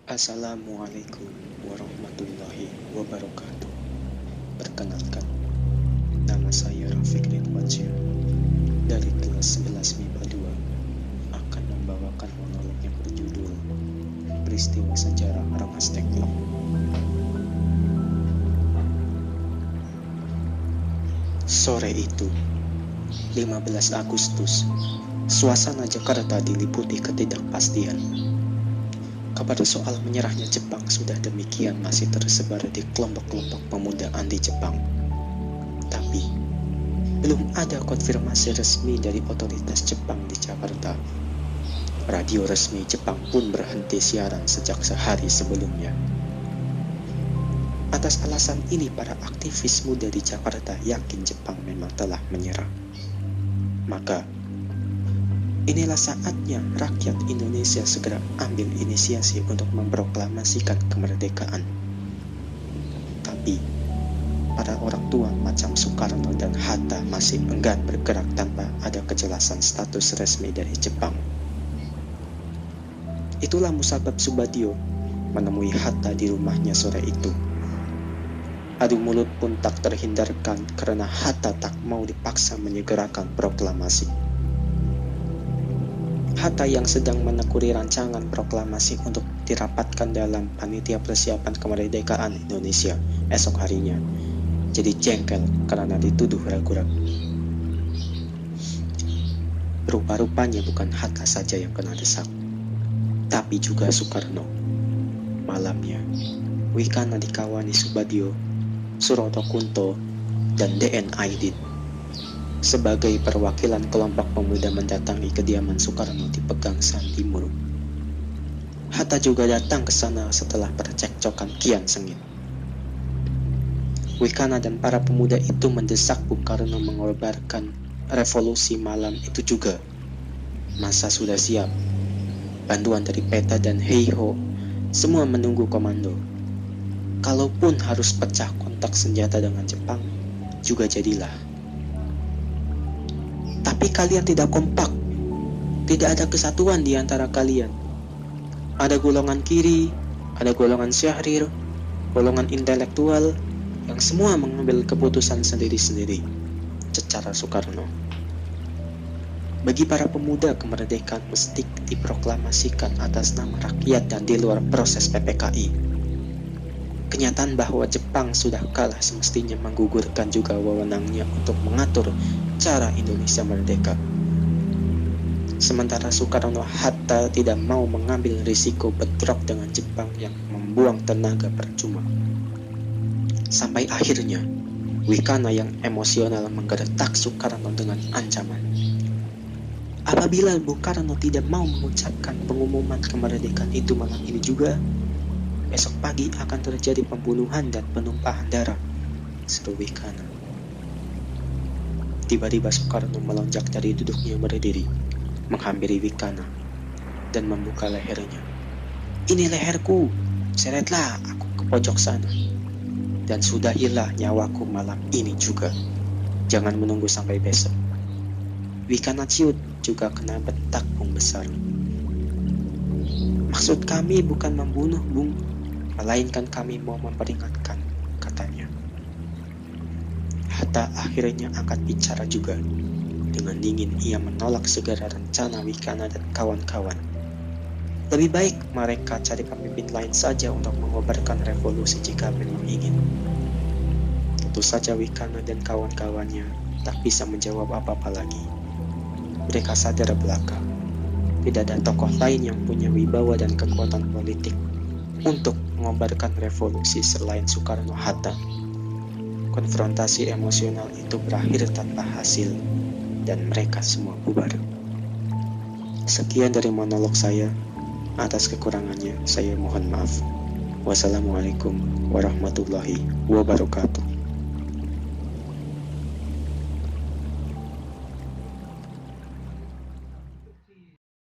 Assalamualaikum warahmatullahi wabarakatuh. Perkenalkan, nama saya Rafiq Ridwansyah dari kelas 11 MIPA 2 akan membawakan monolog yang berjudul Peristiwa Sejarah Rengas Dengklok. Sore itu, 15 Agustus, suasana Jakarta diliputi ketidakpastian. Kabar soal menyerahnya Jepang sudah demikian masih tersebar di kelompok-kelompok pemuda anti Jepang. Tapi, belum ada konfirmasi resmi dari otoritas Jepang di Jakarta. Radio resmi Jepang pun berhenti siaran sejak sehari sebelumnya. Atas alasan ini, para aktivis muda di Jakarta yakin Jepang memang telah menyerah. Maka, inilah saatnya rakyat Indonesia segera ambil inisiasi untuk memproklamasikan kemerdekaan. Tapi, para orang tua macam Soekarno dan Hatta masih enggan bergerak tanpa ada kejelasan status resmi dari Jepang. Itulah musabab Soebadjo menemui Hatta di rumahnya sore itu. Adu mulut pun tak terhindarkan karena Hatta tak mau dipaksa menyegerakan proklamasi. Hatta yang sedang menekuni rancangan proklamasi untuk dirapatkan dalam panitia persiapan kemerdekaan Indonesia esok harinya, jadi jengkel karena dituduh ragu-ragu. Rupa-rupanya bukan Hatta saja yang kena desak, tapi juga Soekarno. Malamnya, Wikana dikawani Soebadjo, Suroto Kunto, dan DN Aidit. Sebagai perwakilan kelompok pemuda mendatangi kediaman Soekarno di Pegangsaan Timur. Hatta juga datang ke sana setelah percekcokan kian sengit. Wikana dan para pemuda itu mendesak Bung Karno mengobarkan revolusi malam itu juga. Massa sudah siap. Bantuan dari Peta dan Heiho semua menunggu komando. Kalaupun harus pecah kontak senjata dengan Jepang, juga jadilah. Tapi kalian tidak kompak. Tidak ada kesatuan di antara kalian. Ada golongan kiri, ada golongan Syahrir, golongan intelektual, yang semua mengambil keputusan sendiri-sendiri, secara Soekarno. Bagi para pemuda, kemerdekaan mesti diproklamasikan atas nama rakyat dan di luar proses PPKI. Kenyataan bahwa Jepang sudah kalah semestinya menggugurkan juga wewenangnya untuk mengatur cara Indonesia merdeka. Sementara Soekarno-Hatta tidak mau mengambil risiko bentrok dengan Jepang yang membuang tenaga percuma. Sampai akhirnya, Wikana yang emosional menggertak Soekarno dengan ancaman. Apabila Bung Karno tidak mau mengucapkan pengumuman kemerdekaan itu malam ini juga, besok pagi akan terjadi pembunuhan dan penumpahan darah, seru Wikana. Tiba-tiba Soekarno melonjak dari duduknya berdiri, menghampiri Wikana, dan membuka lehernya. Ini leherku, seretlah aku ke pojok sana. Dan sudahilah nyawaku malam ini juga. Jangan menunggu sampai besok. Wikana ciut juga kena betakung besar. Maksud kami bukan membunuh, Bung, melainkan kami mau memperingatkan, katanya. Hatta akhirnya angkat bicara juga. Dengan dingin ia menolak segala rencana Wikana dan kawan-kawan. Lebih baik mereka cari pemimpin lain saja untuk mengobarkan revolusi jika memang ingin. Tentu saja Wikana dan kawan-kawannya tak bisa menjawab apa-apa lagi. Mereka sadar belaka. Tidak ada tokoh lain yang punya wibawa dan kekuatan politik untuk mengobarkan revolusi selain Soekarno-Hatta. Konfrontasi emosional itu berakhir tanpa hasil dan mereka semua bubar. Sekian dari monolog saya. Atas kekurangannya saya mohon maaf. Wassalamualaikum warahmatullahi wabarakatuh.